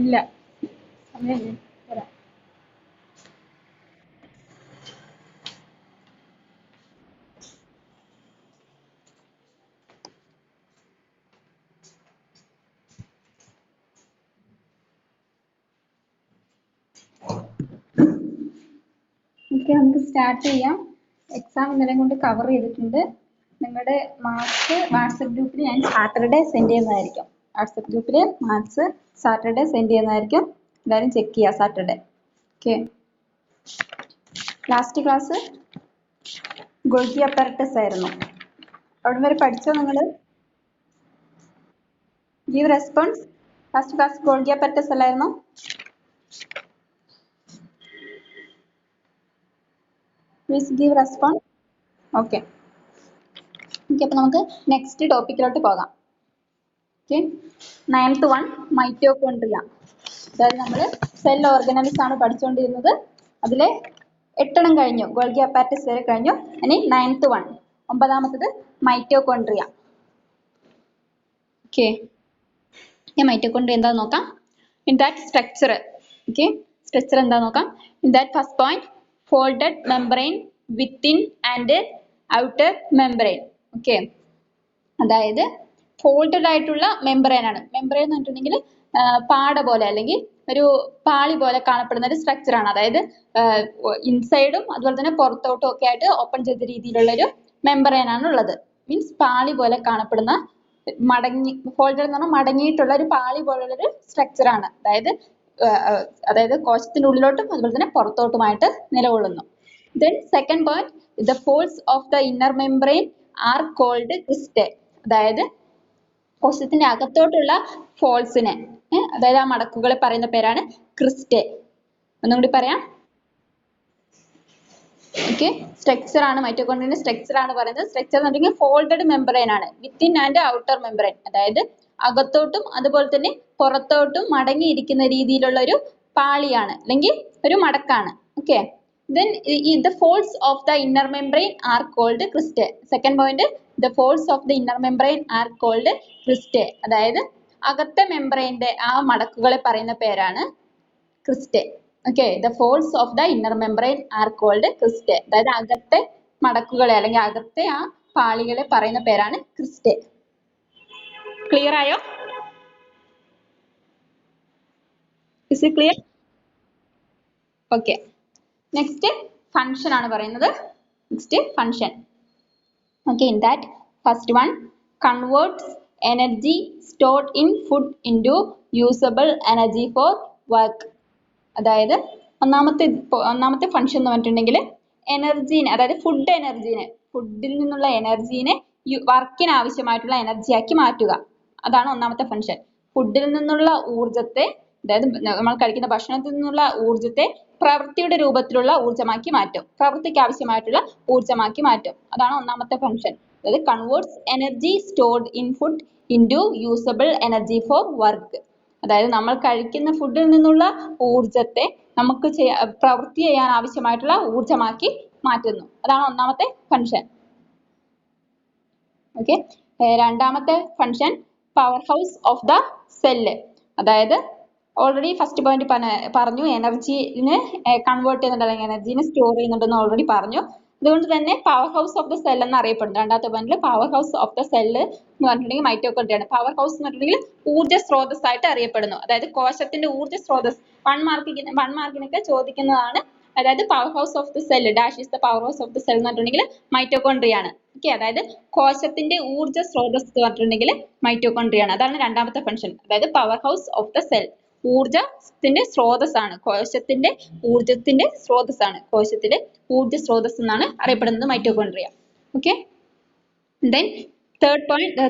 ഇല്ല സമയമില്ല വരാം. ഓക്കെ, നമുക്ക് സ്റ്റാർട്ട് ചെയ്യാം. എക്സാം ഇന്നലെ കൊണ്ട് കവർ ചെയ്തിട്ടുണ്ട്. നിങ്ങളുടെ മാർക്സ് വാട്സപ്പ് ഗ്രൂപ്പിൽ ഞാൻ സാറ്റർഡേ സെൻഡ് ചെയ്യുന്നതായിരിക്കും. വാട്സപ്പ് ഗ്രൂപ്പിൽ മാർക്സ് സാറ്റർഡേ സെൻഡ് ചെയ്യുന്നതായിരിക്കും. എല്ലാവരും ചെക്ക് ചെയ്യുക Saturday. Okay, last class Golgi apparatus ആയിരുന്നു. അവിടെ വരെ പഠിച്ചോ നിങ്ങൾ? Give response. Last class Golgi apparatus അല്ലായിരുന്നു? Please give response. ഓക്കെ, അപ്പോൾ നമുക്ക് നെക്സ്റ്റ് ടോപ്പിക്കിലോട്ട് പോകാം. Okay, 9th one mitochondria. അതായത് നമ്മൾ സെൽ ഓർഗനൽസ് ആണ് പഠിച്ചുകൊണ്ടിരുന്നത്. അതിലെ 8 കഴിഞ്ഞു, ഗോൾഗി അപ്പാരറ്റസ് വരെ കഴിഞ്ഞു. ഇനി 9th one 9ാമത്തത് മൈറ്റോകോൺട്രിയ. ഓക്കെ, മൈറ്റോകോൺട്രിയ എന്താ നോക്കാം. In that structure, okay, structure എന്താ നോക്കാം. In that first point, folded membrane within and outer membrane. Okay, അതായത് ഫോൾഡഡ് ആയിട്ടുള്ള മെംബ്രെയിൻ ആണ്. മെംബ്രെയിൻ എന്ന് പറഞ്ഞിട്ടുണ്ടെങ്കിൽ പാട പോലെ അല്ലെങ്കിൽ ഒരു പാളി പോലെ കാണപ്പെടുന്ന ഒരു സ്ട്രക്ചർ ആണ്. അതായത് ഇൻസൈഡും അതുപോലെ തന്നെ പുറത്തോട്ടും ഒക്കെ ആയിട്ട് ഓപ്പൺ ചെയ്ത രീതിയിലുള്ള ഒരു മെംബ്രെയിൻ ആണ് ഉള്ളത്. മീൻസ് പാളി പോലെ കാണപ്പെടുന്ന ഫോൾഡഡ് എന്ന് പറഞ്ഞാൽ മടങ്ങിയിട്ടുള്ള ഒരു പാളി പോലുള്ള ഒരു സ്ട്രക്ചർ ആണ്. അതായത് കോശത്തിന്റെ ഉള്ളിലോട്ടും അതുപോലെ തന്നെ പുറത്തോട്ടുമായിട്ട് നിലകൊള്ളുന്നു. Then second point, the folds of the inner membrane are called cristae. അതായത് കോശത്തിന്റെ അകത്തോട്ടുള്ള ഫോൾസിനെ, അതായത് ആ മടക്കുകളെ പറയുന്ന പേരാണ് ക്രിസ്റ്റേ. ഒന്നുകൂടി പറയാം. ഓക്കെ, സ്ട്രക്ചർ ആണ് മൈറ്റോകോൺട്രിയന്റെ സ്ട്രക്ചർ ആണ് പറയുന്നത്. സ്ട്രക്ചർ എന്ന് പറഞ്ഞാൽ ഫോൾഡഡ് മെംബ്രെയിൻ ആണ്, വിത്തിൻ ആൻഡ് ഔട്ടർ മെംബ്രെയിൻ. അതായത് അകത്തോട്ടും അതുപോലെ തന്നെ പുറത്തോട്ടും മടങ്ങിയിരിക്കുന്ന രീതിയിലുള്ള ഒരു പാളിയാണ് അല്ലെങ്കിൽ ഒരു മടക്കാണ്. Okay, then the folds of the inner membrane are called cristae. Second point, the folds of the inner membrane are called cristae. അതായത് അകത്തെ മെംബ്രെയിന്റെ ആ മടക്കുകളെ പറയുന്ന പേരാണ് cristae. Okay, the folds of the inner membrane are called cristae. അതായത് അകത്തെ മടക്കുകളെ അല്ലെങ്കിൽ അകത്തെ ആ പാളികളെ പറയുന്ന പേരാണ് ക്രിസ്റ്റേ. ക്ലിയർ ആയോ? Is it clear? Okay, next function ആണ് പറയുന്നത്. Next function. Okay, in that first one, converts energy stored in food into usable energy for work. അതായത് ഒന്നാമത്തെ ഫംഗ്ഷൻ എന്ന് പറഞ്ഞിട്ടുണ്ടെങ്കിൽ എനർജീനെ, അതായത് ഫുഡിൽ നിന്നുള്ള എനർജീനെ വർക്കിന് ആവശ്യമായിട്ടുള്ള എനർജിയാക്കി മാറ്റുക. അതാണ് ഒന്നാമത്തെ ഫംഗ്ഷൻ. ഫുഡിൽ നിന്നുള്ള ഊർജത്തെ, അതായത് നമ്മൾ കഴിക്കുന്ന ഭക്ഷണത്തിൽ നിന്നുള്ള ഊർജത്തെ പ്രവൃത്തിയുടെ രൂപത്തിലുള്ള ഊർജമാക്കി മാറ്റും, പ്രവൃത്തിക്ക് ആവശ്യമായിട്ടുള്ള ഊർജമാക്കി മാറ്റും. അതാണ് ഒന്നാമത്തെ ഫംഗ്ഷൻ. അതായത് converts energy stored in food into usable energy for work. അതായത് നമ്മൾ കഴിക്കുന്ന ഫുഡിൽ നിന്നുള്ള ഊർജത്തെ നമുക്ക് പ്രവൃത്തി ചെയ്യാൻ ആവശ്യമായിട്ടുള്ള ഊർജമാക്കി മാറ്റുന്നു. അതാണ് ഒന്നാമത്തെ ഫംഗ്ഷൻ. ഓക്കെ, രണ്ടാമത്തെ function power house of the cell. അതായത് ഓൾറെഡി ഫസ്റ്റ് പോയിന്റ് പറഞ്ഞു, എനർജിനെ കൺവേർട്ട് ചെയ്യുന്നുണ്ട് അല്ലെങ്കിൽ എനർജിനെ സ്റ്റോർ ചെയ്യുന്നുണ്ടെന്ന് ഓൾറെഡി പറഞ്ഞു. അതുകൊണ്ട് തന്നെ power house of the cell എന്ന് അറിയപ്പെടുന്നു. രണ്ടാമത്തെ പോയിന്റിൽ power house of the cell എന്ന് പറഞ്ഞിട്ടുണ്ടെങ്കിൽ മൈറ്റോകോൺട്രിയ ആണ്. പവർ ഹൗസ് എന്ന് പറഞ്ഞിട്ടുണ്ടെങ്കിൽ ഊർജ്ജ സ്രോതസ് ആയിട്ട് അറിയപ്പെടുന്നു. അതായത് കോശത്തിന്റെ ഊർജ്ജ സ്രോതസ് 1 മാർക്കിനൊക്കെ ചോദിക്കുന്നതാണ്. അതായത് power house of the cell, dash is the power house of the cell എന്ന് പറഞ്ഞിട്ടുണ്ടെങ്കിൽ മൈറ്റോകോൺട്രിയ ആണ്. ഓക്കെ, അതായത് കോശത്തിന്റെ ഊർജ്ജ സ്രോതസ് എന്ന് പറഞ്ഞിട്ടുണ്ടെങ്കിൽ മൈറ്റോകോൺട്രിയ ആണ്. അതാണ് രണ്ടാമത്തെ ഫംഗ്ഷൻ. അതായത് power house of the cell, ഊർജത്തിന്റെ സ്രോതസ്സാണ്, കോശത്തിന്റെ ഊർജത്തിന്റെ സ്രോതസ്സാണ്, കോശത്തിലെ ഊർജ സ്രോതസ് എന്നാണ് അറിയപ്പെടുന്നത് മൈറ്റോകോൺട്രിയ. Okay, then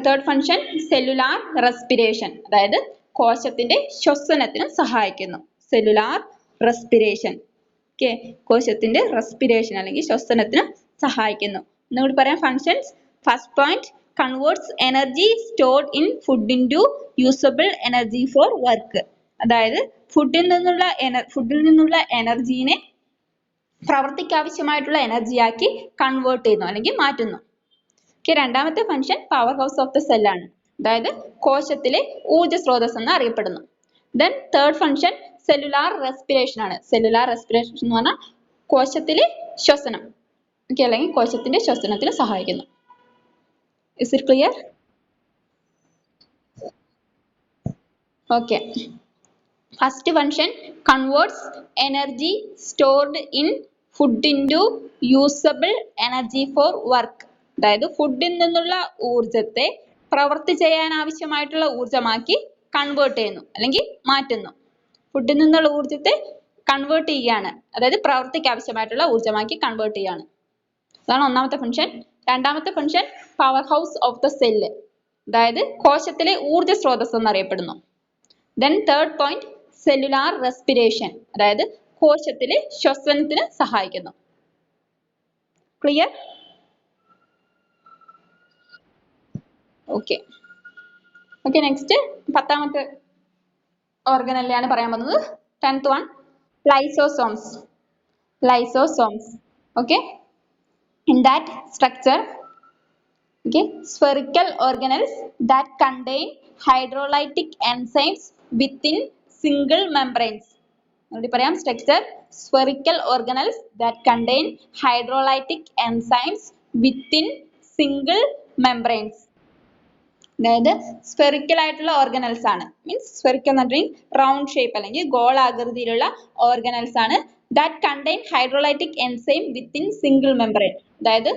third function cellular respiration. അതായത് കോശത്തിന്റെ ശ്വസനത്തിന് സഹായിക്കുന്നു. Cellular respiration. ഓക്കെ, കോശത്തിന്റെ റെസ്പിറേഷൻ അല്ലെങ്കിൽ ശ്വസനത്തിന് സഹായിക്കുന്നു. ഒന്നുകൂടി പറയാം functions. First point, converts energy stored in food into usable energy for work. അതായത് ഫുഡിൽ നിന്നുള്ള എനർജീനെ പ്രവൃത്തിക്ക് ആവശ്യമായിട്ടുള്ള എനർജിയാക്കി കൺവേർട്ട് ചെയ്യുന്നു അല്ലെങ്കിൽ മാറ്റുന്നു. രണ്ടാമത്തെ function power house of the cell ആണ്. അതായത് കോശത്തിലെ ഊർജ്ജ സ്രോതസ് എന്ന് അറിയപ്പെടുന്നു. Then third function cellular respiration ആണ്. സെല്ലുലാർ റെസ്പിറേഷൻ എന്ന് പറഞ്ഞാൽ കോശത്തിലെ ശ്വസനം, അല്ലെങ്കിൽ കോശത്തിന്റെ ശ്വസനത്തിന് സഹായിക്കുന്നു. Is it clear? Okay. First function, converts energy stored in food into usable energy for work. അതായത് ഫുഡിൽ നിന്നുള്ള ഊർജത്തെ പ്രവൃത്തി ചെയ്യാൻ ആവശ്യമായിട്ടുള്ള ഊർജമാക്കി കൺവേർട്ട് ചെയ്യുന്നു അല്ലെങ്കിൽ മാറ്റുന്നു. ഫുഡിൽ നിന്നുള്ള ഊർജത്തെ കൺവേർട്ട് ചെയ്യുകയാണ്, അതായത് പ്രവൃത്തിക്ക് ആവശ്യമായിട്ടുള്ള ഊർജമാക്കി കൺവേർട്ട് ചെയ്യുകയാണ്. അതാണ് ഒന്നാമത്തെ ഫംഗ്ഷൻ. രണ്ടാമത്തെ function power house of the cell, അതായത് കോശത്തിലെ ഊർജ സ്രോതസ് എന്നറിയപ്പെടുന്നു. Then third point, cellular respiration, അതായത് കോശത്തിലെ ശ്വസനത്തിന് സഹായിക്കുന്നു. ക്ലിയർ? ഓക്കെ. ഓക്കെ, നെക്സ്റ്റ് പത്താമത്തെ ഓർഗനല്ലാണ് പറയാൻ പോകുന്നത്. 10th one, lysosomes. Lysosomes. Okay. In that structure, okay, spherical organelles that contain hydrolytic enzymes within single membranes. Nodi parayam structure, spherical organelles that contain hydrolytic enzymes within single membranes. അതായത് spherical ആയിട്ടുള്ള organelles ആണ്. Means spherical എന്ന് പറഞ്ഞാൽ round shape അല്ലെങ്കിൽ ഗോളാകൃതിയിലുള്ള organelles ആണ്. That contain hydrolytic enzyme within single membrane. അതായത്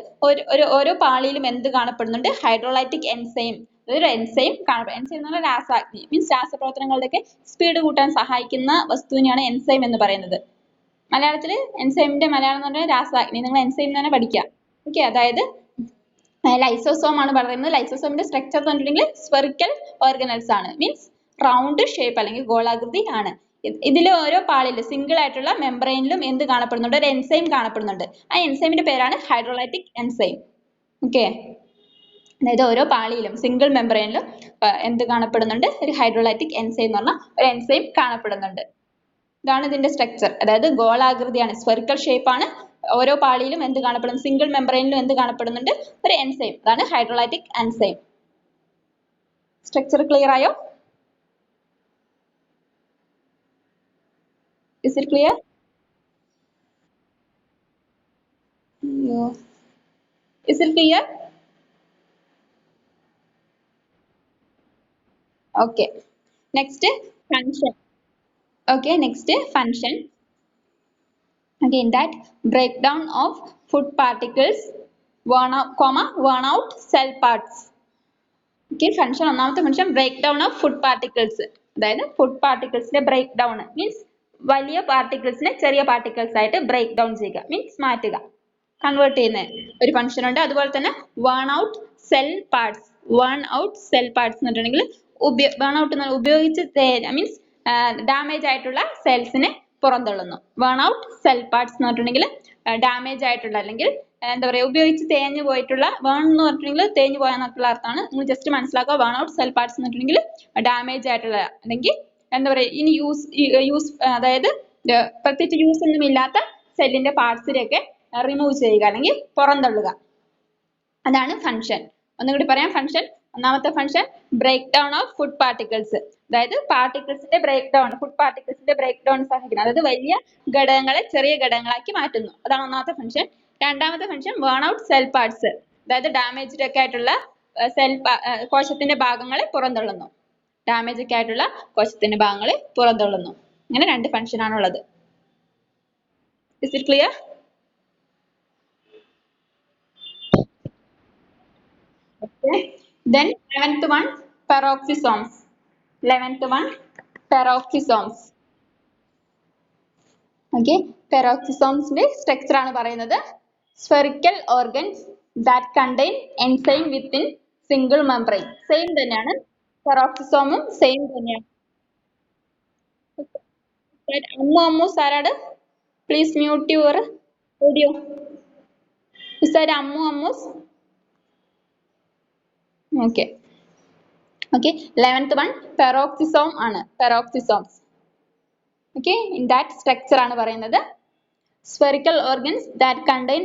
ഓരോ പാളിയിലും എന്ത് കാണപ്പെടുന്നുണ്ട്? ഹൈഡ്രോലൈറ്റിക് എൻസൈം, അതൊരു എൻസൈം കാണപ്പെടും. എൻസൈം എന്ന് പറഞ്ഞാൽ രാസാഗ്നി, മീൻസ് രാസപ്രവർത്തനങ്ങളുടെയൊക്കെ സ്പീഡ് കൂട്ടാൻ സഹായിക്കുന്ന വസ്തുവിനെയാണ് എൻസൈം എന്ന് പറയുന്നത്. മലയാളത്തിൽ എൻസൈമിന്റെ മലയാളം എന്ന് പറഞ്ഞാൽ രാസാഗ്നി. നിങ്ങൾ എൻസൈം തന്നെ പഠിക്കുക. ഓക്കെ, അതായത് ലൈസോസോം ആണ് പറയുന്നത്. ലൈസോസോമിന്റെ സ്ട്രക്ചർ എന്ന് പറഞ്ഞിട്ടുണ്ടെങ്കിൽ സ്ഫെറിക്കൽ ഓർഗനൽസ് ആണ്. മീൻസ് റൗണ്ട് ഷേപ്പ് അല്ലെങ്കിൽ ഗോളാകൃതി ആണ്. ഇതിൽ ഓരോ പാളിയിലും സിംഗിൾ ആയിട്ടുള്ള മെംബ്രെയിനിലും എന്ത് കാണപ്പെടുന്നുണ്ട്? ഒരു എൻസൈം കാണപ്പെടുന്നുണ്ട്. ആ എൻസൈമിന്റെ പേരാണ് ഹൈഡ്രോലൈറ്റിക് എൻസൈം. ഓക്കെ, അതായത് ഓരോ പാളിയിലും സിംഗിൾ മെംബ്രെയിനിലും എന്ത് കാണപ്പെടുന്നുണ്ട്? ഒരു ഹൈഡ്രോലൈറ്റിക് എൻസൈം എന്ന് പറഞ്ഞാൽ ഒരു എൻസൈം കാണപ്പെടുന്നുണ്ട്. ഇതാണ് ഇതിന്റെ സ്ട്രക്ചർ. അതായത് ഗോളാകൃതിയാണ്, സ്ഫെറിക്കൽ ഷേപ്പ് ആണ്. ഓരോ പാളിയിലും എന്ത് കാണപ്പെടുന്നു? സിംഗിൾ മെംബ്രെയിനിലും എന്ത് കാണപ്പെടുന്നുണ്ട്? ഒരു എൻസൈം. അതാണ് ഹൈഡ്രോലൈറ്റിക് എൻസൈം. സ്ട്രക്ചർ ക്ലിയർ ആയോ? Is it clear? Is it clear? Okay. Next function. Okay, next function. Again, that breakdown of food particles, worn out cell parts. Okay, function ഒന്നാമത്തെ function breakdown of food particles. അതായത് food പാർട്ടിക്കിൾസിന്റെ break down means വലിയ പാർട്ടിക്കിൾസിനെ ചെറിയ particles ആയിട്ട് break down ചെയ്യുക, means മാറ്റുക, convert ചെയ്യുന്ന ഒരു ഫംഗ്ഷൻ ഉണ്ട്. അതുപോലെ തന്നെ worn out cell parts. worn out cell parts എന്ന് പറഞ്ഞിട്ടുണ്ടെങ്കിൽ worn out ഉപയോഗിച്ച് മീൻസ് ഡാമേജ് ആയിട്ടുള്ള സെൽസിനെ പുറന്തള്ളുന്നു. worn out cell parts എന്ന് പറഞ്ഞിട്ടുണ്ടെങ്കിൽ ഡാമേജ് ആയിട്ടുള്ള അല്ലെങ്കിൽ എന്താ പറയുക ഉപയോഗിച്ച് തേഞ്ഞു പോയിട്ടുള്ള, worn എന്ന് പറഞ്ഞിട്ടുണ്ടെങ്കിൽ തേഞ്ഞു പോയെന്നുള്ള അർത്ഥമാണ്. നിങ്ങൾ ജസ്റ്റ് മനസ്സിലാക്കുക. worn out cell parts എന്ന് പറഞ്ഞിട്ടുണ്ടെങ്കിൽ ഡാമേജ് ആയിട്ടുള്ള അല്ലെങ്കിൽ എന്താ പറയുക ഇനി യൂസ് അതായത് പ്രത്യേകിച്ച് യൂസ് ഒന്നും ഇല്ലാത്ത സെല്ലിന്റെ പാർട്സിനെയൊക്കെ റിമൂവ് ചെയ്യുക അല്ലെങ്കിൽ പുറന്തള്ളുക. അതാണ് ഫംഗ്ഷൻ. ഒന്നുകൂടി പറയാം ഫംഗ്ഷൻ. ഒന്നാമത്തെ function break down of food particles, അതായത് പാർട്ടിക്കിൾസിന്റെ ബ്രേക്ക് ഡൗൺ, ഫുഡ് പാർട്ടിക്കിൾസിന്റെ ബ്രേക്ക് ഡൗൺ സഹായിക്കുന്നു. അതായത് വലിയ ഘടകങ്ങളെ ചെറിയ ഘടകങ്ങളാക്കി മാറ്റുന്നു. അതാണ് ഒന്നാമത്തെ ഫംഗ്ഷൻ. രണ്ടാമത്തെ function worn out cell parts, അതായത് ഡാമേജ്ഡ് ഒക്കെ ആയിട്ടുള്ള കോശത്തിന്റെ ഭാഗങ്ങളെ പുറന്തള്ളുന്നു. ഡാമേജ് ഒക്കെ ആയിട്ടുള്ള കോശത്തിന്റെ ഭാഗങ്ങളെ പുറന്തള്ളുന്നു. ഇങ്ങനെ രണ്ട് ഫംഗ്ഷൻ ആണുള്ളത്. Is it clear? Okay. Then 11th one, peroxisomes. 11th one, peroxisomes. Okay, peroxisomesന്റെ സ്ട്രക്ചർ ആണ് പറയുന്നത്. Spherical organs that contain enzyme within single membrane. Same തന്നെയാണ്. പെറോക്സിസോമും സെയിം തന്നെയാണ്. Ammu സാരാട് Please mute your audio. Is that Ammus? Okay. Okay. 11th one, peroxisome ആണ്. Peroxisomes. Okay. In that structure ആണ് പറയുന്നത്. Spherical organs that contain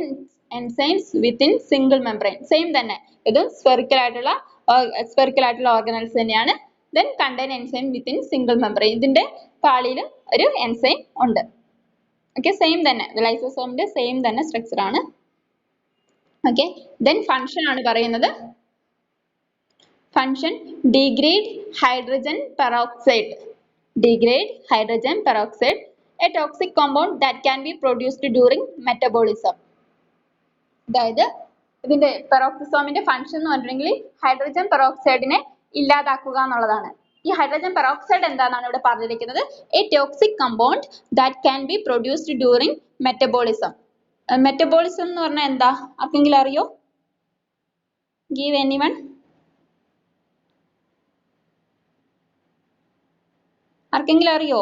enzymes within single membrane. Same തന്നെ. ഇതും spherical ആയിട്ടുള്ള organelles തന്നെയാണ്. Then contain enzyme within single membrane. ഇതിന്റെ പാളിയിലും ഒരു enzyme ഉണ്ട്. Okay. Same തന്നെ. Lysosome ന്റെ same തന്നെ structure ആണ്. Okay. Then function ആണ് പറയുന്നത്. Function, degrade hydrogen peroxide. Degrade hydrogen peroxide, a toxic compound that can be produced during metabolism. അതായത് ഇതിന്റെ പെറോക്സിസോമിന്റെ ഫംഗ്ഷൻ എന്ന് പറഞ്ഞിട്ടുണ്ടെങ്കിൽ ഹൈഡ്രജൻ പെറോക്സൈഡിനെ ഇല്ലാതാക്കുക എന്നുള്ളതാണ്. ഈ ഹൈഡ്രജൻ പെറോക്സൈഡ് എന്താണെന്നാണ് ഇവിടെ പറഞ്ഞിരിക്കുന്നത്. A toxic compound that can be produced during metabolism. Metabolism എന്ന് പറഞ്ഞാൽ എന്താ? ആർക്കെങ്കിലും അറിയോ? Give anyone? ആർക്കെങ്കിലും അറിയോ?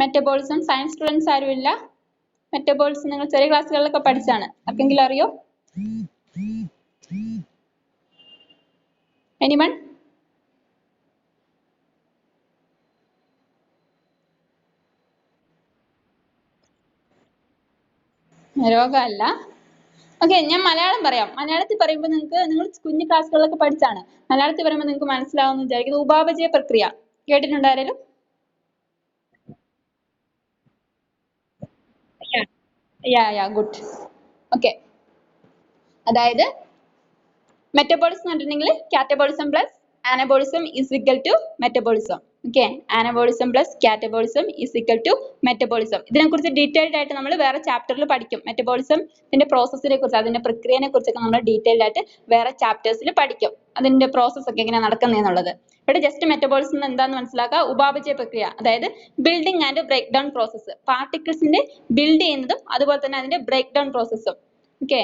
മെറ്റബോളിസം സയൻസ് സ്റ്റുഡൻസ് ആരും ഇല്ല? മെറ്റബോളിസം നിങ്ങൾ ചെറിയ ക്ലാസ്സുകളിലൊക്കെ പഠിച്ചാണ്. ആർക്കെങ്കിലും അറിയോ? എനിവൺ? രോഗമല്ല. ഓക്കെ, ഞാൻ മലയാളം പറയാം. മലയാളത്തിൽ പറയുമ്പോൾ നിങ്ങൾ കുഞ്ഞു ക്ലാസ്സുകളിലൊക്കെ പഠിച്ചാണ്. മലയാളത്തിൽ പറയുമ്പോൾ നിങ്ങൾക്ക് മനസ്സിലാവുമെന്ന് വിചാരിക്കുന്നു. ഉപാപചയ പ്രക്രിയ കേട്ടിട്ടുണ്ടോ ആരെങ്കിലും? ഗുഡ്. ഓക്കെ, അതായത് മെറ്റബോളിസം എന്ന് പറഞ്ഞിട്ടുണ്ടെങ്കിൽ catabolism plus anabolism is equal to metabolism. Okay, anabolism plus catabolism is equal to metabolism. ഇതിനെക്കുറിച്ച് ഡീറ്റെയിൽഡ് ആയിട്ട് നമ്മൾ വേറെ ചാപ്റ്ററിൽ പഠിക്കും. മെറ്റബോളിസത്തിന്റെ പ്രോസസ്സിനെ കുറിച്ച്, അതിന്റെ പ്രക്രിയനെ കുറിച്ചൊക്കെ നമ്മൾ ഡീറ്റെയിൽഡ് ആയിട്ട് വേറെ ചാപ്റ്റേഴ്സിൽ പഠിക്കും. അതിന്റെ പ്രോസസ് ഒക്കെ എങ്ങനെയാണ് നടക്കുന്നതെന്നുള്ളത്. ഇവിടെ ജസ്റ്റ് മെറ്റബോളിസം എന്താണെന്ന് മനസ്സിലാക്കുക. ഉപാപചയ പ്രക്രിയ, അതായത് building and break down process. പാർട്ടിക്കിൾസിന്റെ ബിൽഡ് ചെയ്യുന്നതും അതുപോലെ തന്നെ അതിന്റെ ബ്രേക്ക് ഡൗൺ പ്രോസസ്സും. ഓക്കെ,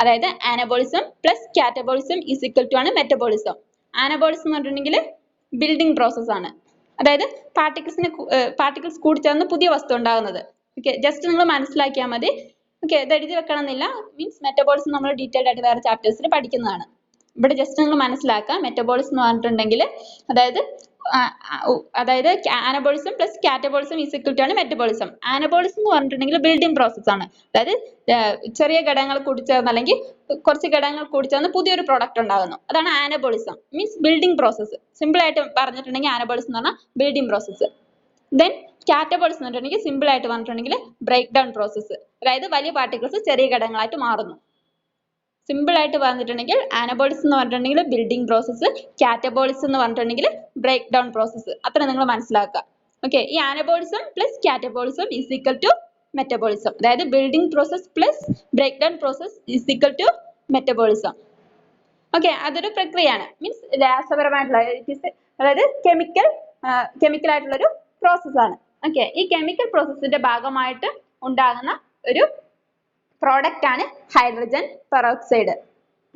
അതായത് anabolism plus catabolism is equal to ആണ് മെറ്റബോളിസം. ആനബോളിസം എന്ന് പറഞ്ഞിട്ടുണ്ടെങ്കിൽ ബിൽഡിംഗ് പ്രോസസ് ആണ്. അതായത് പാർട്ടിക്കിൾസ് കൂടിച്ചേർന്ന് പുതിയ വസ്തു ഉണ്ടാകുന്നത്. ഓക്കെ, ജസ്റ്റ് നിങ്ങൾ മനസ്സിലാക്കിയാൽ മതി. ഓക്കെ, ഇത് എഴുതി വെക്കണം എന്നില്ല. മീൻസ് മെറ്റബോളിസം നമ്മൾ ഡീറ്റെയിൽഡ് ആയിട്ട് വേറെ ചാപ്റ്റേഴ്സിൽ പഠിക്കുന്നതാണ്. ഇവിടെ ജസ്റ്റ് നിങ്ങൾ മനസ്സിലാക്കുക. മെറ്റബോളിസം എന്ന് പറഞ്ഞിട്ടുണ്ടെങ്കിൽ അതായത് anabolism plus catabolism is equal to ആണ് മെറ്റബോളിസം. ആനബോളിസം എന്ന് പറഞ്ഞിട്ടുണ്ടെങ്കിൽ ബിൽഡിംഗ് പ്രോസസ് ആണ്. അതായത് ചെറിയ ഘടകങ്ങൾ കൂടിച്ചേർന്ന് അല്ലെങ്കിൽ കുറച്ച് ഘടകങ്ങൾ കൂടിച്ചേർന്ന് പുതിയൊരു പ്രോഡക്റ്റ് ഉണ്ടാകുന്നു. അതാണ് anabolism. Means building process. Simple ആയിട്ട് പറഞ്ഞിട്ടുണ്ടെങ്കിൽ ആനബോളിസം എന്ന് പറഞ്ഞാൽ ബിൽഡിംഗ് പ്രോസസ്. ദെൻ കാറ്റബോളിസം എന്ന് പറഞ്ഞിട്ടുണ്ടെങ്കിൽ സിമ്പിൾ ആയിട്ട് പറഞ്ഞിട്ടുണ്ടെങ്കിൽ ബ്രേക്ക് ഡൗൺ പ്രോസസ്. അതായത് വലിയ പാർട്ടിക്കിൾസ് ചെറിയ ഘടകങ്ങളായിട്ട് മാറുന്നു. സിമ്പിൾ ആയിട്ട് പറഞ്ഞിട്ടുണ്ടെങ്കിൽ ആനബോളിസം എന്ന് പറഞ്ഞിട്ടുണ്ടെങ്കിൽ ബിൽഡിംഗ് പ്രോസസ്, കാറ്റബോളിസം എന്ന് പറഞ്ഞിട്ടുണ്ടെങ്കിൽ ബ്രേക്ക് ഡൗൺ പ്രോസസ്. അത്ര നിങ്ങൾ മനസ്സിലാക്കുക. ഓക്കെ, ഈ anabolism plus catabolism is equal to metabolism. അതായത് building process plus break down process is equal to metabolism. Okay, അതൊരു പ്രക്രിയയാണ്. മീൻസ് രാസപരമായിട്ടുള്ള, അതായത് കെമിക്കൽ ആയിട്ടുള്ള ഒരു പ്രോസസ് ആണ്. ഓക്കെ, ഈ കെമിക്കൽ പ്രോസസ്സിന്റെ ഭാഗമായിട്ട് ഉണ്ടാകുന്ന ഒരു പ്രോഡക്റ്റ് ആണ് ഹൈഡ്രജൻ പെറോക്സൈഡ്.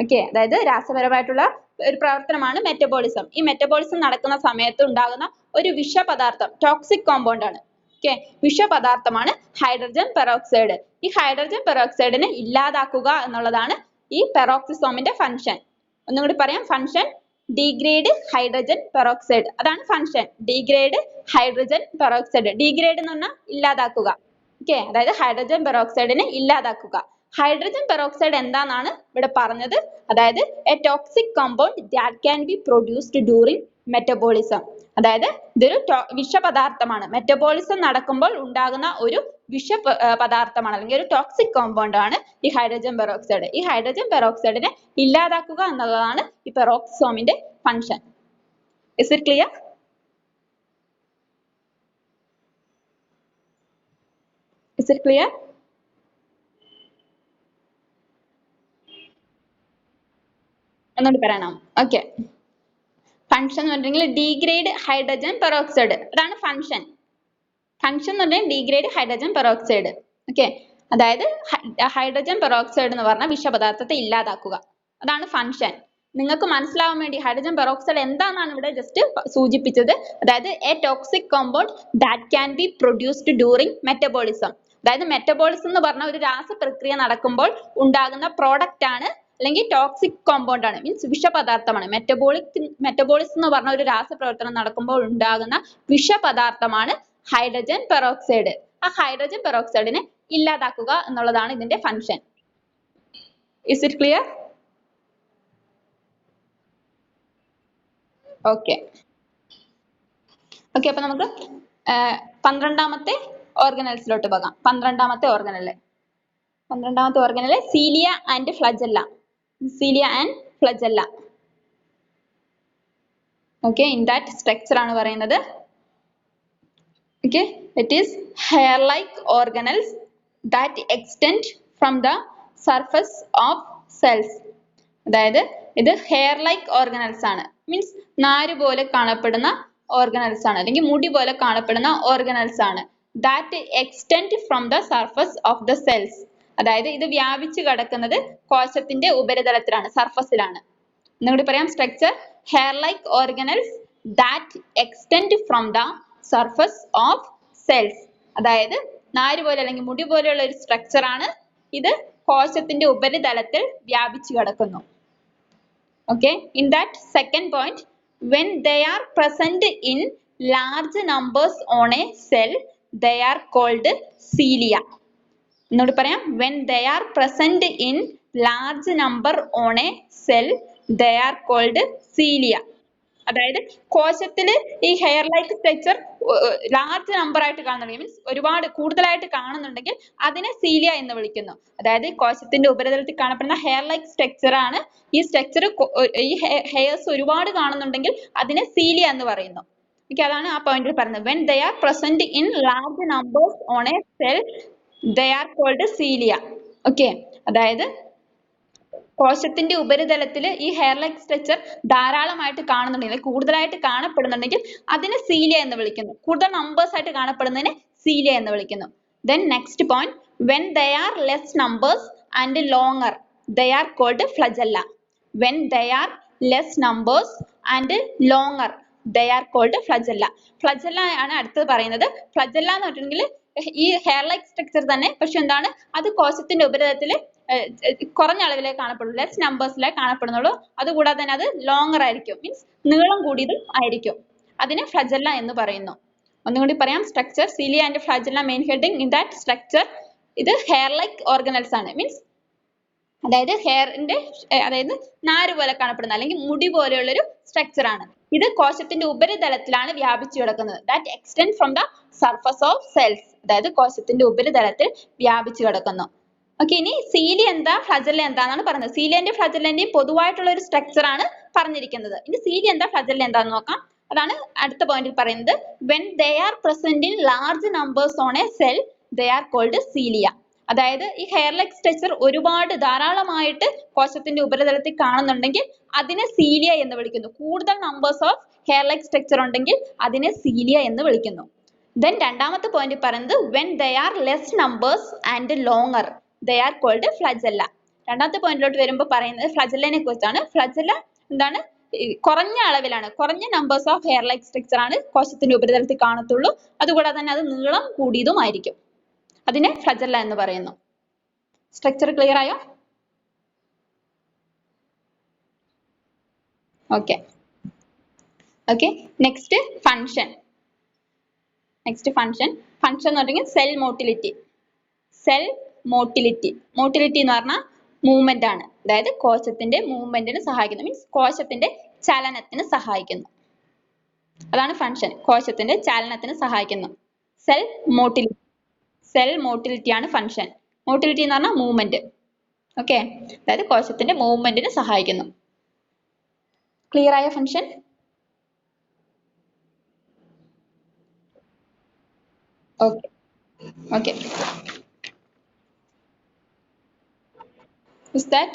ഓക്കെ, അതായത് രാസപരമായിട്ടുള്ള ഒരു പ്രവർത്തനമാണ് മെറ്റബോളിസം. ഈ മെറ്റബോളിസം നടക്കുന്ന സമയത്ത് ഉണ്ടാകുന്ന ഒരു വിഷപദാർത്ഥം, ടോക്സിക് കോമ്പൗണ്ട് ആണ്. ഓക്കെ, വിഷപദാർത്ഥമാണ് ഹൈഡ്രജൻ പെറോക്സൈഡ്. ഈ ഹൈഡ്രജൻ പെറോക്സൈഡിനെ ഇല്ലാതാക്കുക എന്നുള്ളതാണ് ഈ പെറോക്സിസോമിന്റെ ഫംഗ്ഷൻ. ഒന്നും കൂടി പറയാം. Function degrade hydrogen peroxide. അതാണ് function, degrade hydrogen peroxide. Degrade എന്ന് പറഞ്ഞാൽ ഇല്ലാതാക്കുക. ഓക്കെ, അതായത് ഹൈഡ്രജൻ പെറോക്സൈഡിനെ ഇല്ലാതാക്കുക. ഹൈഡ്രജൻ പെറോക്സൈഡ് എന്താണെന്നാണ് ഇവിടെ പറഞ്ഞത്. അതായത് A toxic compound that can be produced during metabolism. അതായത് ഇതൊരു വിഷപദാർത്ഥമാണ്. മെറ്റബോളിസം നടക്കുമ്പോൾ ഉണ്ടാകുന്ന ഒരു വിഷപദാർത്ഥമാണ്, അല്ലെങ്കിൽ ഒരു ടോക്സിക് കോമ്പൗണ്ട് ആണ് ഈ ഹൈഡ്രജൻ പെറോക്സൈഡ്. ഈ ഹൈഡ്രജൻ പെറോക്സൈഡിനെ ഇല്ലാതാക്കുക എന്നുള്ളതാണ് ഈ പെറോക്സിസോമിന്റെ function. Is it clear? Is it clear? എന്നോട് പറയണം. ഓക്കെ, ഫംഗ്ഷൻ എന്ന് പറഞ്ഞിട്ടുണ്ടെങ്കിൽ ഡീഗ്രേഡ് ഹൈഡ്രജൻ പെറോക്സൈഡ്. അതാണ് ഫംഗ്ഷൻ. ഫംഗ്ഷൻ എന്ന് പറഞ്ഞാൽ ഡീഗ്രേഡ് ഹൈഡ്രജൻ പെറോക്സൈഡ്. ഓക്കെ, അതായത് ഹൈഡ്രജൻ പെറോക്സൈഡ് എന്ന് പറഞ്ഞാൽ വിഷപദാർത്ഥത്തെ ഇല്ലാതാക്കുക. അതാണ് ഫംഗ്ഷൻ. നിങ്ങൾക്ക് മനസ്സിലാവാൻ വേണ്ടി ഹൈഡ്രജൻ പെറോക്സൈഡ് എന്താണെന്നാണ് ഇവിടെ ജസ്റ്റ് സൂചിപ്പിച്ചത്. അതായത് A toxic compound that can be produced during metabolism. അതായത് മെറ്റബോളിസം എന്ന് പറഞ്ഞ ഒരു രാസപ്രക്രിയ നടക്കുമ്പോൾ ഉണ്ടാകുന്ന പ്രോഡക്റ്റ് ആണ്, അല്ലെങ്കിൽ ടോക്സിക് കോമ്പൗണ്ട് ആണ്, മീൻസ് വിഷപദാർത്ഥമാണ്. മെറ്റബോളിസം എന്ന് പറഞ്ഞ ഒരു രാസപ്രവർത്തനം നടക്കുമ്പോൾ ഉണ്ടാകുന്ന വിഷപദാർത്ഥമാണ് ഹൈഡ്രജൻ പെറോക്സൈഡ്. ആ ഹൈഡ്രജൻ പെറോക്സൈഡിനെ ഇല്ലാതാക്കുക എന്നുള്ളതാണ് ഇതിന്റെ function. Is it clear? Okay. Okay, അപ്പൊ നമുക്ക് 12ാമത്തെ ഓർഗനൽസിലോട്ട് പോകാം. 12ാമത്തെ organelle cilia and flagella. Okay, in that structure ആണ് പറയുന്നത്. Okay, it is hair-like organelles that extend from the surface of cells. അതായത് ഇത് hair-like organelles ആണ്, മീൻസ് നാര് പോലെ കാണപ്പെടുന്ന ഓർഗനൽസ് ആണ്, അല്ലെങ്കിൽ മുടി പോലെ കാണപ്പെടുന്ന ഓർഗനൽസ് ആണ്. that extend from the surface of the cells. അതായത് ഇത് വ്യാപിച്ചു കിടക്കുന്നത് കോശത്തിന്റെ ഉപരിതലത്തിലാണ്, സർഫസിലാണ്. ഒന്നുകൂടി പറയാം, structure hair-like organelles that extend from the surface of cells. അതായത് നാര് പോലെ അല്ലെങ്കിൽ മുടി പോലെയുള്ള ഒരു സ്ട്രക്ചർ ആണ് ഇത്, കോശത്തിന്റെ ഉപരിതലത്തിൽ വ്യാപിച്ചു കിടക്കുന്നു. Okay, in that second point, when they are present in large numbers on a cell, they are called cilia. ഒന്നുകൂടി പറയാം, when they are present in large number on a cell, they are called cilia. അതായത് കോശത്തിൽ ഈ hair like structure large number ആയിട്ട് കാണുന്നുണ്ടെങ്കിൽ, means ഒരുപാട് കൂടുതലായിട്ട് കാണുന്നുണ്ടെങ്കിൽ അതിനെ സീലിയ എന്ന് വിളിക്കുന്നു. അതായത് കോശത്തിന്റെ ഉപരിതലത്തിൽ കാണപ്പെടുന്ന ഹെയർ ലൈക്ക് സ്ട്രക്ചർ ആണ്. ഈ സ്ട്രക്ചർ ഈ ഹെയർസ് ഒരുപാട് കാണുന്നുണ്ടെങ്കിൽ അതിനെ സീലിയ എന്ന് പറയുന്നു. ഓക്കെ, അതാണ് ആ പോയിന്റിൽ പറയുന്നത്. when they are present in large numbers on a cell, they are called cilia. Okay, അതായത് കോശത്തിന്റെ ഉപരിതലത്തിൽ ഈ ഹെയർ ലൈക്ക് സ്ട്രക്ചർ ധാരാളമായിട്ട് കാണുന്നുണ്ടെങ്കിൽ, കൂടുതലായിട്ട് കാണപ്പെടുന്നുണ്ടെങ്കിൽ അതിനെ സീലിയ എന്ന് വിളിക്കുന്നു. കൂടുതൽ നമ്പേഴ്സ് ആയിട്ട് കാണപ്പെടുന്നതിനെ സീലിയ എന്ന് വിളിക്കുന്നു. Then next point, when they are less numbers and longer, they are called flagella. When they are less numbers and longer, they are called flagella. Flagella ആണ് അടുത്തത് പറയുന്നത്. Flagella എന്ന് പറഞ്ഞിട്ടുണ്ടെങ്കിൽ ഈ ഹെയർ ലൈക്ക് സ്ട്രക്ചർ തന്നെ, പക്ഷെ എന്താണ്, അത് കോശത്തിന്റെ ഉപരിതലത്തിൽ കുറഞ്ഞ അളവിലേ കാണപ്പെടുള്ളൂ, ലെസ് നമ്പേഴ്സിലേ കാണപ്പെടുന്നുള്ളൂ. അതുകൂടാതെ തന്നെ അത് ലോങ്ങർ ആയിരിക്കും, മീൻസ് നീളം കൂടിയതും ആയിരിക്കും. അതിനെ ഫ്ലജല്ല എന്ന് പറയുന്നു. ഒന്നുകൂടി പറയാം, structure cilia and flagella, main heading in that structure. ഇത് ഹെയർ ലൈക്ക് ഓർഗനൽസ് ആണ്, മീൻസ് അതായത് ഹെയറിന്റെ, അതായത് നാര് പോലെ കാണപ്പെടുന്ന അല്ലെങ്കിൽ മുടി പോലെയുള്ളൊരു സ്ട്രക്ചർ ആണ്. ഇത് കോശത്തിന്റെ ഉപരിതലത്തിലാണ് വ്യാപിച്ചു കിടക്കുന്നത്. That extend from the surface of cells. അതായത് കോശത്തിന്റെ ഉപരിതലത്തിൽ വ്യാപിച്ചു കിടക്കുന്നു. ഓക്കെ, ഇനി സീലിയ എന്താ, ഫ്ലജല്ല എന്താണെന്നാണ് പറയുന്നത്. സീലിയന്റെ ഫ്ലജല്ലന്റെയും പൊതുവായിട്ടുള്ള ഒരു സ്ട്രക്ചർ ആണ് പറഞ്ഞിരിക്കുന്നത്. ഇനി സീലിയ എന്താ, ഫ്ലജല്ല എന്താന്ന് നോക്കാം. അതാണ് അടുത്ത പോയിന്റിൽ പറയുന്നത്. when they are present in large numbers on a cell, they are called cilia. അതായത് ഈ ഹെയർ ലൈക്ക് സ്ട്രക്ചർ ഒരുപാട് ധാരാളമായിട്ട് കോശത്തിന്റെ ഉപരിതലത്തിൽ കാണുന്നുണ്ടെങ്കിൽ അതിനെ സീലിയ എന്ന് വിളിക്കുന്നു. കൂടുതൽ numbers of hair like structure ഉണ്ടെങ്കിൽ അതിനെ സീലിയ എന്ന് വിളിക്കുന്നു. then രണ്ടാമത്തെ പോയിന്റ് പറയുന്നത് when they are less numbers and longer, they are called flagella. രണ്ടാമത്തെ പോയിന്റിലോട്ട് വരുമ്പോൾ പറയുന്നത് ഫ്ലജല്ലനെ കുറിച്ചാണ്. ഫ്ലജല്ല എന്താണ്, കുറഞ്ഞ അളവിലാണ്, കുറഞ്ഞ numbers of hair like structure ആണ് കോശത്തിന്റെ ഉപരിതലത്തിൽ കാണത്തുള്ളൂ. അതുകൂടാതെ തന്നെ അത് നീളം കൂടിയതുമായിരിക്കും. അതിനെ ഫ്ലജല്ല എന്ന് പറയുന്നു. സ്ട്രക്ചർ ക്ലിയർ ആയോ? Okay okay, next function. Function എന്ന് പറഞ്ഞാൽ സെൽ മോട്ടിലിറ്റി. മോട്ടിലിറ്റി എന്ന് പറഞ്ഞാൽ മൂവ്മെന്റ് ആണ്. അതായത് കോശത്തിന്റെ മൂവ്മെന്റിന് സഹായിക്കുന്നു, മീൻസ് കോശത്തിന്റെ ചലനത്തിന് സഹായിക്കുന്നു. അതാണ് ഫങ്ഷൻ, കോശത്തിന്റെ ചലനത്തിന് സഹായിക്കുന്നു. സെൽ മോട്ടിലിറ്റി ആണ് ഫങ്ഷൻ. മോട്ടിലിറ്റി എന്ന് പറഞ്ഞാൽ മൂവ്മെന്റ്. ഓക്കെ, അതായത് കോശത്തിന്റെ മൂവ്മെന്റിന് സഹായിക്കുന്നു. ക്ലിയർ ആയ function? Okay okay, is that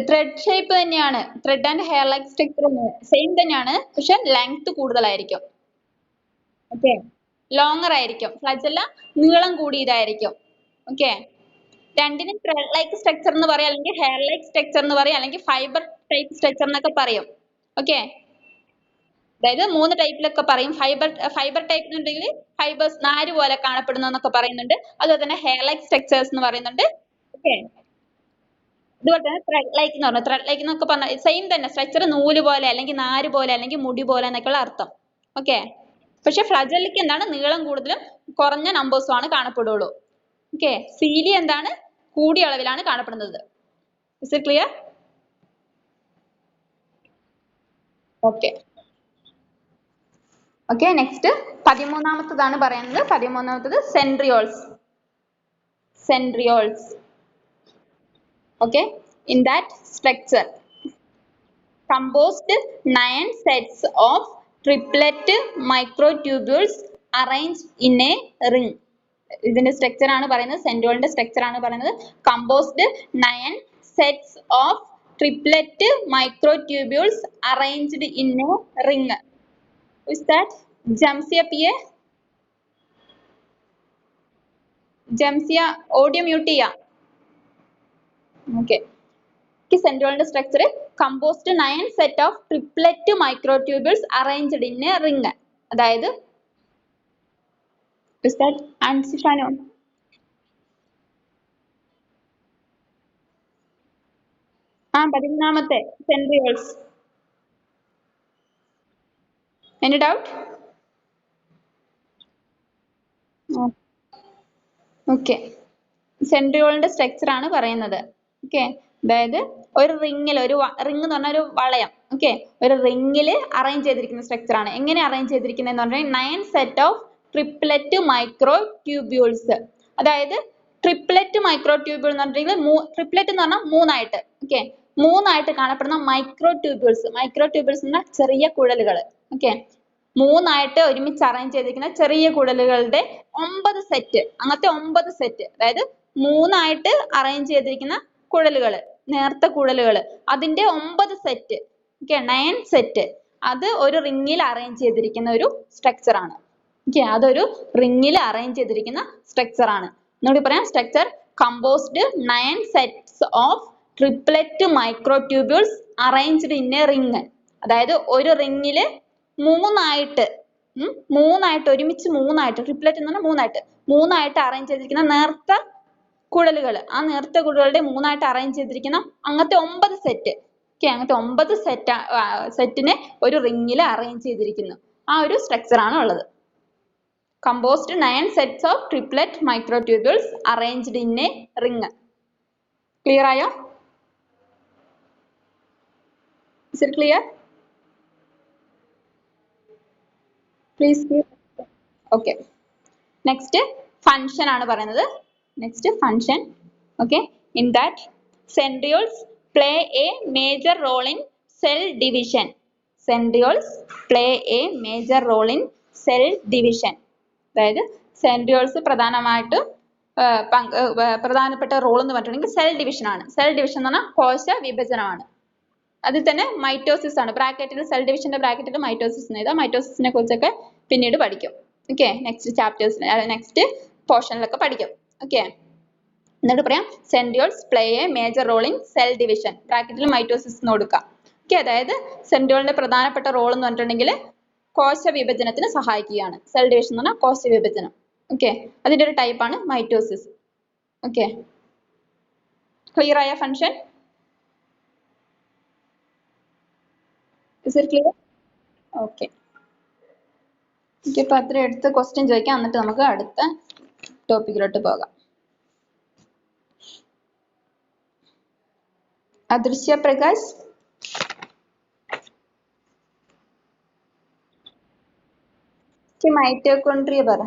thread shape തന്നെയാണ്. Thread and hair like structure same തന്നെയാണ്, പക്ഷെ ലെങ്ത് കൂടുതലായിരിക്കും. ഓക്കെ, ലോങ്ങർ ആയിരിക്കും. ഫ്ലജല്ല നീളം കൂടിയതായിരിക്കും. ഓക്കെ, രണ്ടിനും ത്രെഡ് ലൈക്ക് സ്ട്രക്ചർ എന്ന് പറയാം, അല്ലെങ്കിൽ ഹെയർ ലൈക്ക് സ്ട്രക്ചർ എന്ന് പറയാം, അല്ലെങ്കിൽ ഫൈബർ ടൈപ്പ് സ്ട്രക്ചർ എന്നൊക്കെ പറയും. ഓക്കെ, അതായത് 3 ടൈപ്പിലൊക്കെ പറയും. ഫൈബർ ടൈപ്പ് എന്നുണ്ടെങ്കിൽ ഫൈബേഴ്സ് നാര് പോലെ കാണപ്പെടുന്നു എന്നൊക്കെ പറയുന്നുണ്ട്. അതുപോലെ തന്നെ ഹെയർ ലൈക്ക് സ്ട്രക്ചേഴ്സ് എന്ന് പറയുന്നുണ്ട്. ഓക്കെ, ഇതുപോലെ തന്നെ ത്രെഡ് ലൈക്ക് എന്ന് പറഞ്ഞു. ത്രെഡ് ലൈക്ക് എന്നൊക്കെ പറഞ്ഞാൽ സെയിം തന്നെ, സ്ട്രക്ചർ നൂല് പോലെ അല്ലെങ്കിൽ നാര് പോലെ അല്ലെങ്കിൽ മുടി പോലെ എന്നൊക്കെയുള്ള അർത്ഥം. ഓക്കെ, പക്ഷെ ഫ്ലജല്ലയ്ക്ക് എന്താണ് നീളം കൂടുതലും കുറഞ്ഞ നമ്പേഴ്സും ആണ് കാണപ്പെടുള്ളൂ. ഓക്കെ, സീലി എന്താണ് കൂടിയ അളവിലാണ് കാണപ്പെടുന്നത്. Is it clear? Okay okay, next 13ാമത്തതാണ് പറയുന്നത്. 13ാമത്തത് centrioles. Centrioles. Okay, in that structure composed 9 sets of triplet microtubules arranged in a ring. ഇതിന്റെ സ്ട്രക്ചർ ആണ് പറയുന്നത്, സെൻട്രിയോളിന്റെ സ്ട്രക്ചർ ആണ് പറയുന്നത്. Composed 9 sets of triplet microtubules arranged in a ring. Is that Jamsia PA? Jamsia audio mute ചെയ്യാം. Okay. Centriole's structure composed 9 set of triplet microtubules arranged in a ring. അതായത് is that Ansifano? ആ 13ാമത്തെ centrioles. Any doubt? Okay. സെൻട്രിയോളിന്റെ structure ആണ് പറയുന്നത്. Okay, അതായത് ഒരു റിങ്ങിൽ, ഒരു റിങ് എന്ന് പറഞ്ഞാൽ ഒരു വളയം. ഓക്കെ, ഒരു റിങ്ങിൽ അറേഞ്ച് ചെയ്തിരിക്കുന്ന സ്ട്രക്ചർ ആണ്. എങ്ങനെ അറേഞ്ച് ചെയ്തിരിക്കുന്നത് എന്ന് പറഞ്ഞാൽ 9 set of triplet micro tubules. അതായത് ട്രിപ്ലെറ്റ് മൈക്രോ ട്യൂബ്യൂൾ എന്ന് പറഞ്ഞിട്ടുണ്ടെങ്കിൽ ട്രിപ്ലെറ്റ് എന്ന് പറഞ്ഞാൽ മൂന്നായിട്ട്. ഓക്കെ, മൂന്നായിട്ട് കാണപ്പെടുന്ന മൈക്രോ ട്യൂബ്യൂൾസ്. മൈക്രോ ട്യൂബ്യൂൾസ് എന്ന ചെറിയ കുഴലുകൾ. ഓക്കെ, മൂന്നായിട്ട് ഒരുമിച്ച് അറേഞ്ച് ചെയ്തിരിക്കുന്ന ചെറിയ കുഴലുകളുടെ 9 സെറ്റ്. അങ്ങനത്തെ 9 സെറ്റ്, അതായത് മൂന്നായിട്ട് അറേഞ്ച് ചെയ്തിരിക്കുന്ന കുഴലുകൾ, നേർത്ത കുഴലുകൾ, അതിന്റെ 9 സെറ്റ്. Okay, 9 set. അത് ഒരു റിങ്ങിൽ അറേഞ്ച് ചെയ്തിരിക്കുന്ന ഒരു സ്ട്രക്ചർ ആണ്. ഓക്കെ, അതൊരു റിങ്ങിൽ അറേഞ്ച് ചെയ്തിരിക്കുന്ന സ്ട്രക്ചർ ആണ്. എന്നോട് പറയാം, structure composed 9 sets of triplet microtubules arranged in a ring. അതായത് ഒരു റിങ്ങില് മൂന്നായിട്ട് ഒരുമിച്ച് മൂന്നായിട്ട്, ട്രിപ്ലെറ്റ് എന്ന് പറഞ്ഞാൽ മൂന്നായിട്ട് അറേഞ്ച് ചെയ്തിരിക്കുന്ന നേർത്ത കുഴലുകൾ. ആ നേർത്ത കുഴലുകളുടെ മൂന്നായിട്ട് അറേഞ്ച് ചെയ്തിരിക്കുന്ന അങ്ങനത്തെ 9 സെറ്റ്. ഓക്കെ, അങ്ങനത്തെ 9 സെറ്റിനെ ഒരു റിങ്ങിൽ അറേഞ്ച് ചെയ്തിരിക്കുന്നു. ആ ഒരു സ്ട്രക്ചർ ആണ് ഉള്ളത്. Composed 9 sets of triplet microtubules arranged in a ring. Clear ആയോ? Is it clear? Please clear. Okay. Next function ആണ് പറയുന്നത്. Next function. Okay, in that centrioles play a major role in cell division. Centrioles play a major role in cell division. അതായത് സെൻട്രിയോൾസ് പ്രധാനമായിട്ടും പ്രധാനപ്പെട്ട role എന്ന് പറഞ്ഞിട്ടുണ്ടെങ്കിൽ cell division ആണ്. Cell division എന്ന് പറഞ്ഞാൽ കോശ വിഭജനമാണ്. അതിൽ തന്നെ മൈറ്റോസിസ് ആണ്. ബ്രാക്കറ്റിൽ സെൽ ഡിവിഷന്റെ ബ്രാക്കറ്റിൽ മൈറ്റോസിസ് എഴുതാം. മൈറ്റോസിസിനെ കുറിച്ചൊക്കെ പിന്നീട് പഠിക്കും. ഓക്കെ, നെക്സ്റ്റ് ചാപ്റ്റേഴ്സിൽ, നെക്സ്റ്റ് പോർഷനിലൊക്കെ പഠിക്കും. ഓക്കെ, എന്നിട്ട് പറയാം centrioles play a major role in cell division. ബ്രാക്കറ്റിൽ മൈറ്റോസിസ് എന്ന് കൊടുക്കാം. ഓക്കെ, അതായത് സെൻട്രിയോളിന്റെ പ്രധാനപ്പെട്ട റോൾ എന്ന് പറഞ്ഞിട്ടുണ്ടെങ്കിൽ കോശ വിഭജനത്തിന് സഹായിക്കുകയാണ്. സെൽ ഡിവിഷൻ എന്ന് പറഞ്ഞാൽ കോശ വിഭജനം. ഓക്കെ, അതിന്റെ ഒരു ടൈപ്പ് ആണ് മൈറ്റോസിസ്. ഓക്കെ, ക്ലിയർ ആയ function? Is it clear? Okay. ഇപ്പൊ അത്ര എടുത്ത് ക്വസ്റ്റ്യൻ ചോദിക്കാം, എന്നിട്ട് നമുക്ക് അടുത്ത ടോപ്പിക്കിലോട്ട് പോകാം. അദൃശ്യ പ്രകാശ്, മൈറ്റോകോൺട്രിയ പറ.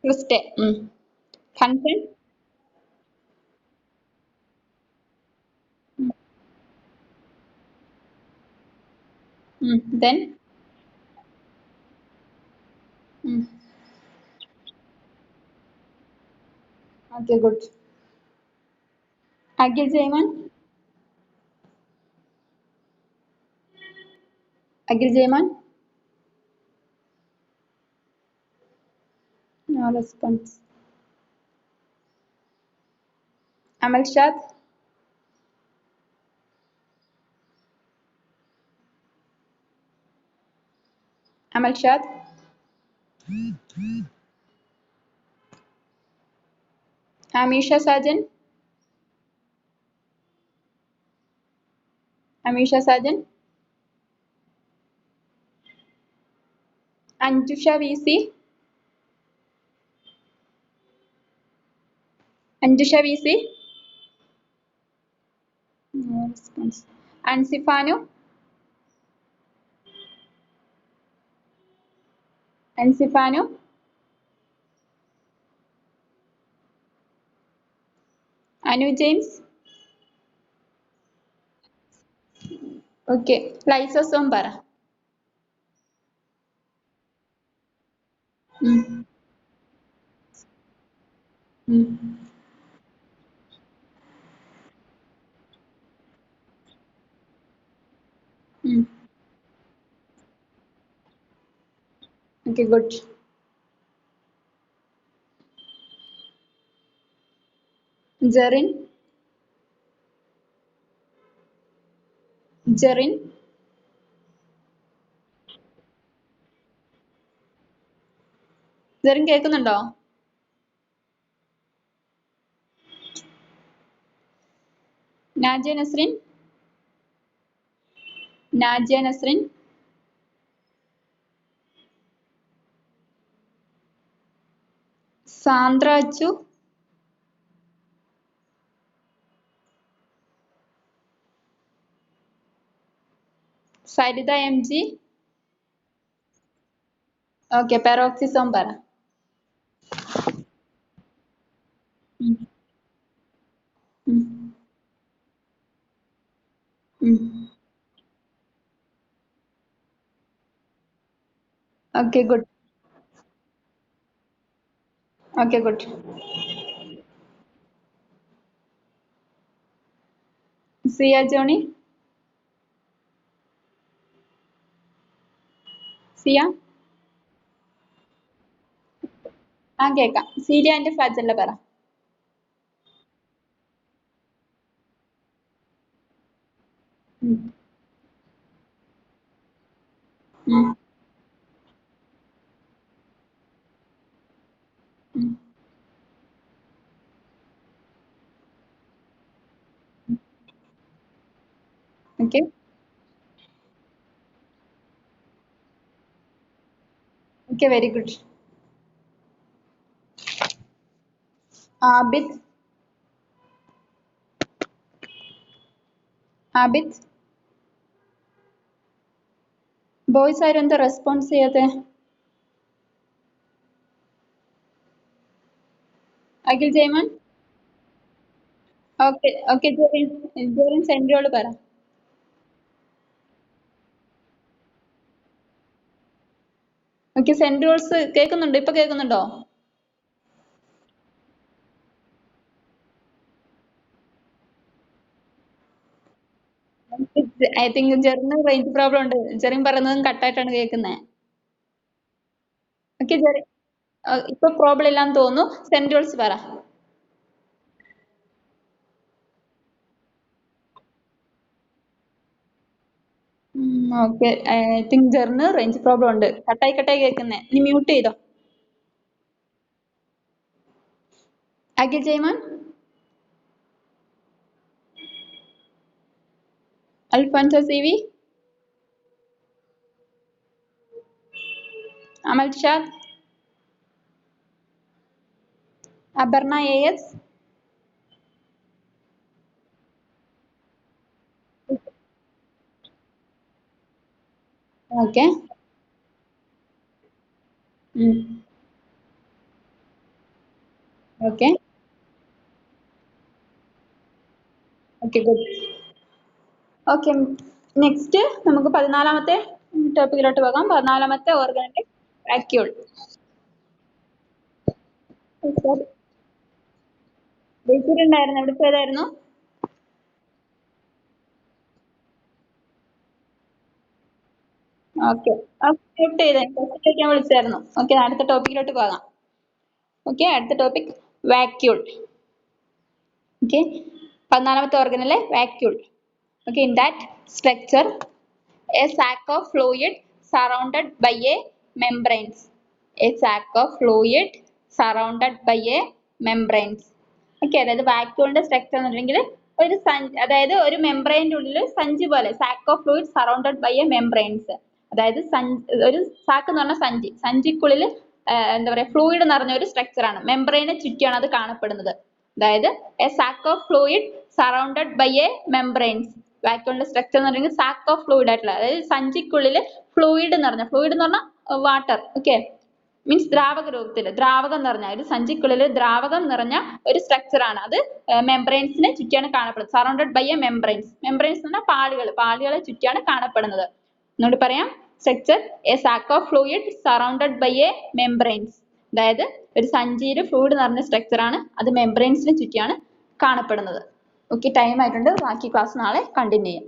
ക്രിസ്റ്റേ, function then okay, good. Akhil Jaiman. Akhil Jaiman. No response. Amal Shad. Amal Shad. Amisha Sajan. Amisha Sajan. Anjusha VC. Anjusha VC. No response. Ansifanu. Ansifanu. Anu James. Okay. Lysosome പറ. Okay, good. Jerin. Jerin. Jerin കേൾക്കുന്നുണ്ടോ? Najia Nasrin. Najia Nasrin. Sandra Achu. Sarita MG. Okay, peroxisome പറ. Okay, good. Okay, good. Sia Joni. Sia. ആ കേക്കാം. Cilia and ഫ്ലാജല്ല പറ. Okay. Okay, very good. Abid. Abid. Boys ആരും എന്താ response ചെയ്യാതെ? Akhil Jaiman. Okay okay. Jerin centriole പറ. Okay, centrioles കേൾക്കുന്നുണ്ടോ? ഇപ്പൊ കേൾക്കുന്നുണ്ടോ? ഐ തിങ്ക് ജെറിന് റേഞ്ച് പ്രോബ്ലം ഉണ്ട്. ജെറിൻ പറയുന്നതും കട്ടായിട്ടാണ് കേൾക്കുന്നത്. ഓക്കെ ജെറിൻ, ഇപ്പൊ പ്രോബ്ലം ഇല്ലാന്ന് തോന്നുന്നു. സെൻട്രോൾസ് പറ. ഓക്കെ, ഐ തിങ്ക് ജെറിന് റേഞ്ച് പ്രോബ്ലം ഉണ്ട്. കട്ടായി കട്ടായി കേൾക്കുന്നേ. നീ മ്യൂട്ട് ചെയ്തോ. Akhil Jaiman. Alphonso C V. Amal Shad. Aparna AS. Okay. Okay okay, good. Okay, next നമുക്ക് 14-ാമത്തെ ടോപ്പിക്കിലോട്ട് പോകാം. 14-ാമത്തെ ഓർഗാനിക് വാക്യൂൾ. വിളിച്ചിട്ടുണ്ടായിരുന്നു. എവിടുത്തെ ഏതായിരുന്നു? ഓക്കെ മ്യൂട്ട് ചെയ്തേ, ഞാൻ വിളിച്ചായിരുന്നു. ഓക്കെ, അടുത്ത ടോപ്പിക്കിലോട്ട് പോകാം. ഓക്കെ, അടുത്ത ടോപ്പിക് വാക്യൂൾ. ഓക്കെ, 14ാമത്തെ ഓർഗനല്ലേ vacuole. Okay, in that structure a sac of fluid surrounded by a membranes. A sac of fluid surrounded by a membranes. Okay, അതായത് വാക്യൂളിന്റെ സ്ട്രക്ചർ എന്നുണ്ടെങ്കിൽ ഒരു അതായത് ഒരു മെംബ്രെയിൻ്റെ ഉള്ളിൽ സഞ്ചി പോലെ, sac of fluid surrounded by a membranes. അതായത് ഒരു സാക്ക് എന്ന് പറഞ്ഞ സഞ്ചി, സഞ്ചിക്കുള്ളിൽ എന്താ പറയുക ഫ്ലൂയിഡ് നിറഞ്ഞ ഒരു സ്ട്രക്ചർ ആണ്. മെംബ്രെയിനെ ചുറ്റിയാണ് അത് കാണപ്പെടുന്നത്. അതായത് a sac of fluid surrounded by a membranes. വാക്യൂളിന്റെ സ്ട്രക്ചർ എന്ന് പറയുന്നത് സാക്ക് ഓഫ് ഫ്ലൂയിഡ് ആയിട്ടുള്ള, അതായത് സഞ്ചിക്കുള്ളിൽ ഫ്ലൂയിഡ് നിറഞ്ഞ, ഫ്ലൂയിഡ് എന്ന് പറഞ്ഞാൽ വാട്ടർ, ഓക്കെ, മീൻസ് ദ്രാവക രൂപത്തിൽ, ദ്രാവകം നിറഞ്ഞ ഒരു സഞ്ചിക്കുള്ളിൽ ദ്രാവകം നിറഞ്ഞ ഒരു സ്ട്രക്ചർ ആണ്. അത് മെംബ്രെയിൻസിനെ ചുറ്റിയാണ് കാണപ്പെടുന്നത്. Surrounded by a membranes. Membranes എന്ന് പറഞ്ഞാൽ പാളികൾ, പാളികളെ ചുറ്റിയാണ് കാണപ്പെടുന്നത്. എന്നോട് പറയാം, structure a sac of fluid surrounded by a membranes. അതായത് ഒരു സഞ്ചിയിൽ ഫ്ലൂയിഡ് നിറഞ്ഞ സ്ട്രക്ചർ ആണ്, അത് മെംബ്രെയിൻസിനെ ചുറ്റിയാണ് കാണപ്പെടുന്നത്. ഓക്കെ, ടൈം ആയിട്ടുണ്ട്. ബാക്കി ക്ലാസ് നാളെ കണ്ടിന്യൂ ചെയ്യാം.